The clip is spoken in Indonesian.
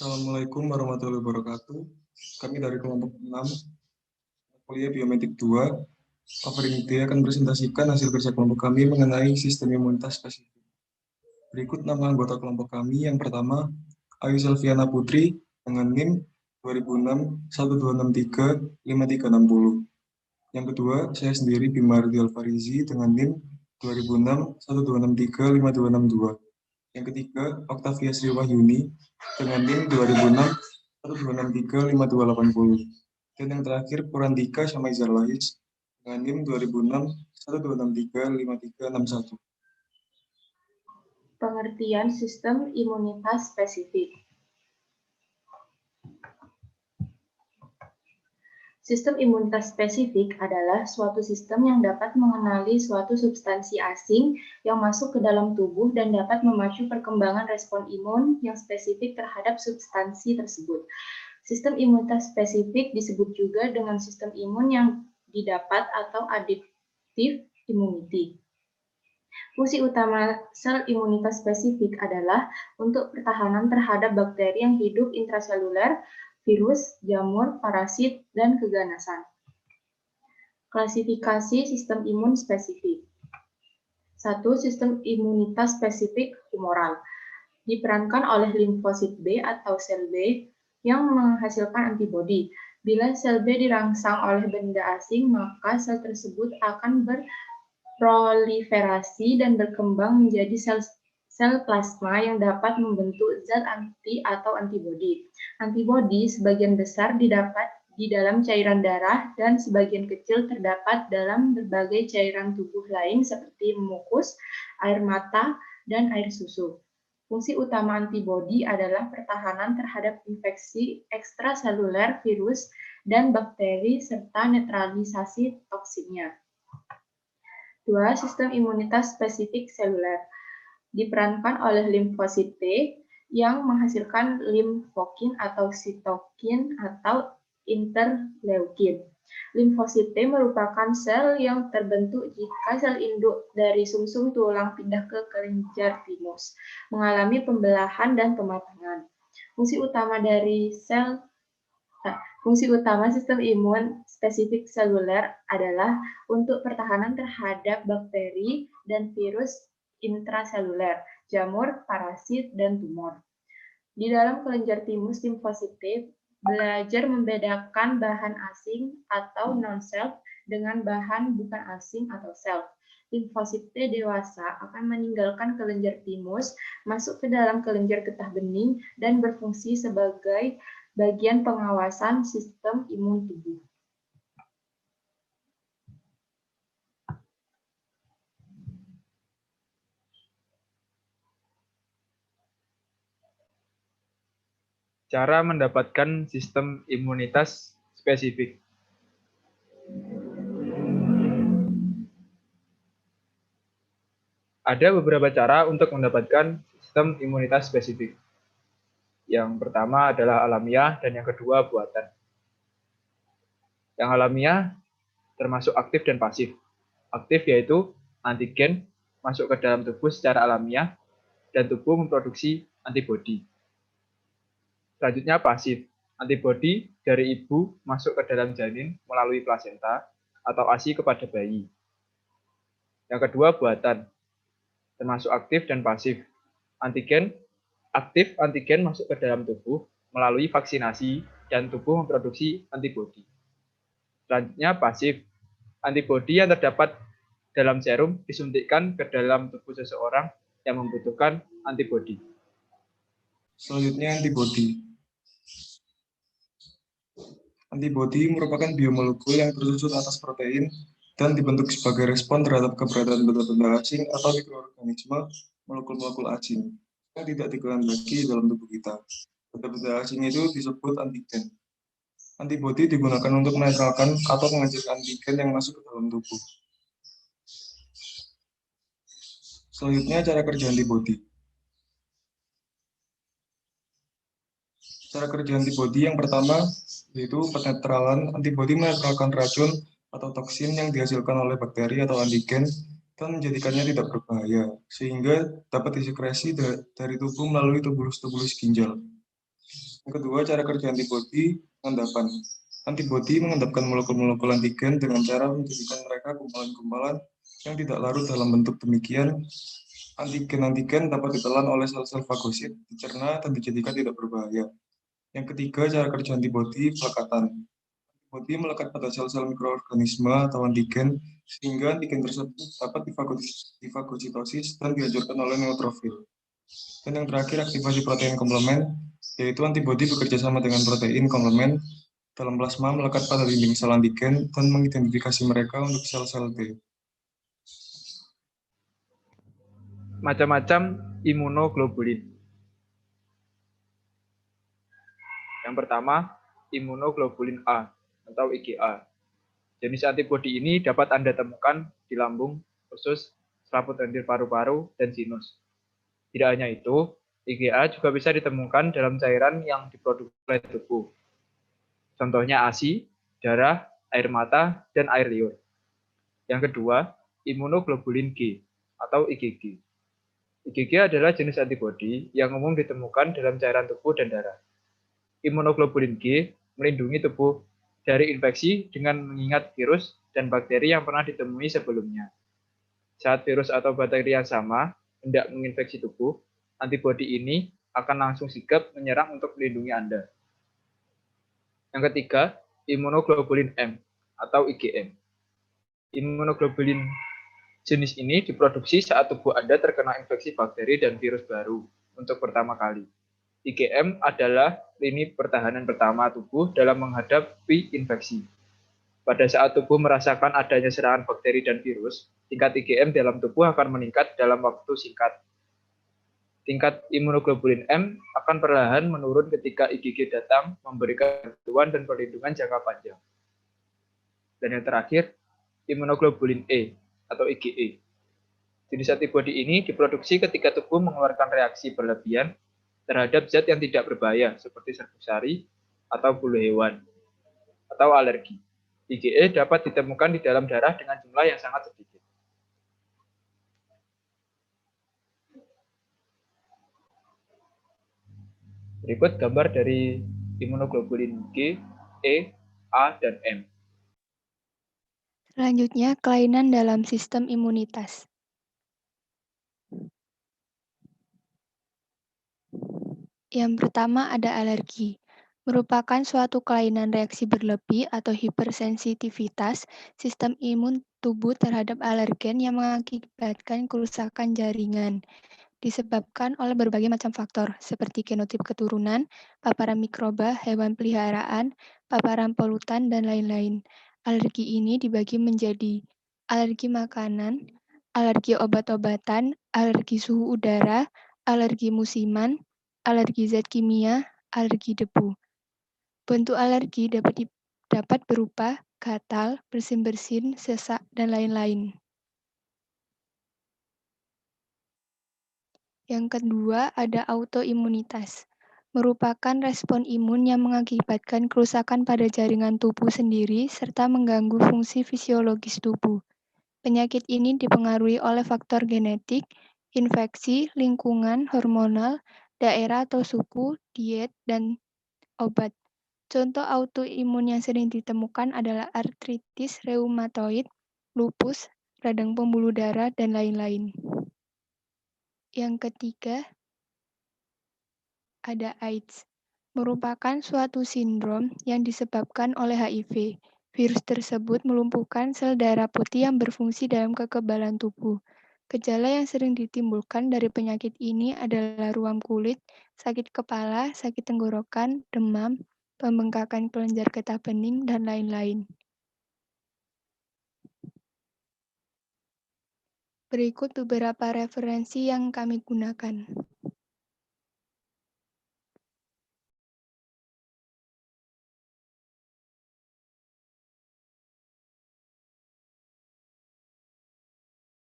Assalamualaikum warahmatullahi wabarakatuh. Kami dari kelompok 6, kuliah Biometrik 2, Offering D akan presentasikan hasil kerja kelompok kami mengenai sistem imunitas spesifik. Berikut nama anggota kelompok kami. Yang pertama, Ayu Selviana Putri dengan NIM 2006-1263-5360. Yang kedua, saya sendiri Bimardi Alfarizi dengan NIM 2006-1263-5262. Yang ketiga, Octavia Sri Wahyuni dengan NIM 2006-1263-5280. Dan yang terakhir, Purandika Syamaizar Lahij dengan NIM 2006-1263-5361. Pengertian sistem imunitas spesifik. Sistem imunitas spesifik adalah suatu sistem yang dapat mengenali suatu substansi asing yang masuk ke dalam tubuh dan dapat memacu perkembangan respon imun yang spesifik terhadap substansi tersebut. Sistem imunitas spesifik disebut juga dengan sistem imun yang didapat atau adaptive immunity. Fungsi utama sel imunitas spesifik adalah untuk pertahanan terhadap bakteri yang hidup intraseluler, virus, jamur, parasit, dan keganasan. Klasifikasi sistem imun spesifik. 1. Sistem imunitas spesifik humoral. Diperankan oleh limfosit B atau sel B yang menghasilkan antibodi. Bila sel B dirangsang oleh benda asing, maka sel tersebut akan berproliferasi dan berkembang menjadi sel plasma yang dapat membentuk zat anti atau antibodi. Antibodi sebagian besar didapat di dalam cairan darah dan sebagian kecil terdapat dalam berbagai cairan tubuh lain seperti mukus, air mata, dan air susu. Fungsi utama antibodi adalah pertahanan terhadap infeksi ekstraseluler, virus, dan bakteri serta netralisasi toksinnya. 2. Sistem imunitas spesifik seluler. Diperankan oleh limfosit T yang menghasilkan limfokin atau sitokin atau interleukin. Limfosit T merupakan sel yang terbentuk jika sel induk dari sumsum tulang pindah ke kelenjar timus, mengalami pembelahan dan pematangan. Fungsi utama sistem imun spesifik seluler adalah untuk pertahanan terhadap bakteri dan virus intraseluler, jamur, parasit, dan tumor. Di dalam kelenjar timus, limfosit T belajar membedakan bahan asing atau non-self dengan bahan bukan asing atau self. Limfosit T dewasa akan meninggalkan kelenjar timus, masuk ke dalam kelenjar getah bening, dan berfungsi sebagai bagian pengawasan sistem imun tubuh. Cara mendapatkan sistem imunitas spesifik. Ada beberapa cara untuk mendapatkan sistem imunitas spesifik. Yang pertama adalah alamiah dan yang kedua buatan. Yang alamiah termasuk aktif dan pasif. Aktif yaitu antigen masuk ke dalam tubuh secara alamiah dan tubuh memproduksi antibodi. Selanjutnya pasif. Antibodi dari ibu masuk ke dalam janin melalui plasenta atau ASI kepada bayi. Yang kedua buatan. Termasuk aktif dan pasif. Aktif antigen masuk ke dalam tubuh melalui vaksinasi dan tubuh memproduksi antibodi. Selanjutnya pasif. Antibodi yang terdapat dalam serum disuntikkan ke dalam tubuh seseorang yang membutuhkan antibodi. Selanjutnya antibodi. Antibodi merupakan biomolekul yang tersusun atas protein dan dibentuk sebagai respon terhadap keberadaan benda-benda asing atau mikroorganisme molekul-molekul asing yang tidak dikehendaki dalam tubuh kita. Benda-benda asing itu disebut antigen. Antibodi digunakan untuk menetralkan atau menghancurkan antigen yang masuk ke dalam tubuh. Selanjutnya cara kerja antibodi. Cara kerja antibodi yang pertama yaitu penetralan. Antibodi menetralkan racun atau toksin yang dihasilkan oleh bakteri atau antigen dan menjadikannya tidak berbahaya, sehingga dapat disekresi dari tubuh melalui tubulus-tubulus ginjal. Yang kedua, cara kerja antibodi pengendapan. Antibodi mengendapkan molekul-molekul antigen dengan cara menjadikan mereka gumpalan-gumpalan yang tidak larut dalam bentuk demikian. Antigen-antigen dapat ditelan oleh sel-sel fagosit, dicerna, dan dijadikan tidak berbahaya. Yang ketiga, cara kerja antibodi pelekatan. Antibodi melekat pada sel-sel mikroorganisme atau antigen, sehingga antigen tersebut dapat difagositosis dan dihancurkan oleh neutrofil. Dan yang terakhir, aktivasi protein komplement, yaitu antibodi bekerja sama dengan protein komplement dalam plasma melekat pada dinding sel antigen dan mengidentifikasi mereka untuk sel-sel T. Macam-macam imunoglobulin. Yang pertama, imunoglobulin A atau IgA. Jenis antibodi ini dapat Anda temukan di lambung, usus, selaput lendir paru-paru, dan sinus. Tidak hanya itu, IgA juga bisa ditemukan dalam cairan yang diproduksi oleh tubuh. Contohnya ASI, darah, air mata, dan air liur. Yang kedua, imunoglobulin G atau IgG. IgG adalah jenis antibodi yang umum ditemukan dalam cairan tubuh dan darah. Imunoglobulin G melindungi tubuh dari infeksi dengan mengingat virus dan bakteri yang pernah ditemui sebelumnya. Saat virus atau bakteri yang sama hendak menginfeksi tubuh, antibodi ini akan langsung sigap menyerang untuk melindungi Anda. Yang ketiga, imunoglobulin M atau IgM. Imunoglobulin jenis ini diproduksi saat tubuh Anda terkena infeksi bakteri dan virus baru untuk pertama kali. IgM adalah lini pertahanan pertama tubuh dalam menghadapi infeksi. Pada saat tubuh merasakan adanya serangan bakteri dan virus, tingkat IgM dalam tubuh akan meningkat dalam waktu singkat. Tingkat imunoglobulin M akan perlahan menurun ketika IgG datang memberikan bantuan dan perlindungan jangka panjang. Dan yang terakhir, imunoglobulin E atau IgE. Jenis antibodi ini diproduksi ketika tubuh mengeluarkan reaksi berlebihan terhadap zat yang tidak berbahaya seperti serbuk sari atau bulu hewan atau alergi. IgE dapat ditemukan di dalam darah dengan jumlah yang sangat sedikit. Berikut gambar dari imunoglobulin G, E, A, dan M. Selanjutnya, kelainan dalam sistem imunitas. Yang pertama ada alergi, merupakan suatu kelainan reaksi berlebih atau hipersensitivitas sistem imun tubuh terhadap alergen yang mengakibatkan kerusakan jaringan. Disebabkan oleh berbagai macam faktor, seperti genotip keturunan, paparan mikroba, hewan peliharaan, paparan polutan, dan lain-lain. Alergi ini dibagi menjadi alergi makanan, alergi obat-obatan, alergi suhu udara, alergi musiman, alergi zat kimia, alergi debu. Bentuk alergi dapat berupa gatal, bersin-bersin, sesak, dan lain-lain. Yang kedua, ada autoimunitas, merupakan respon imun yang mengakibatkan kerusakan pada jaringan tubuh sendiri serta mengganggu fungsi fisiologis tubuh. Penyakit ini dipengaruhi oleh faktor genetik, infeksi, lingkungan, hormonal, daerah atau suku, diet, dan obat. Contoh autoimun yang sering ditemukan adalah artritis reumatoid, lupus, radang pembuluh darah, dan lain-lain. Yang ketiga, ada AIDS, merupakan suatu sindrom yang disebabkan oleh HIV. Virus tersebut melumpuhkan sel darah putih yang berfungsi dalam kekebalan tubuh. Gejala yang sering ditimbulkan dari penyakit ini adalah ruam kulit, sakit kepala, sakit tenggorokan, demam, pembengkakan kelenjar getah bening, dan lain-lain. Berikut beberapa referensi yang kami gunakan.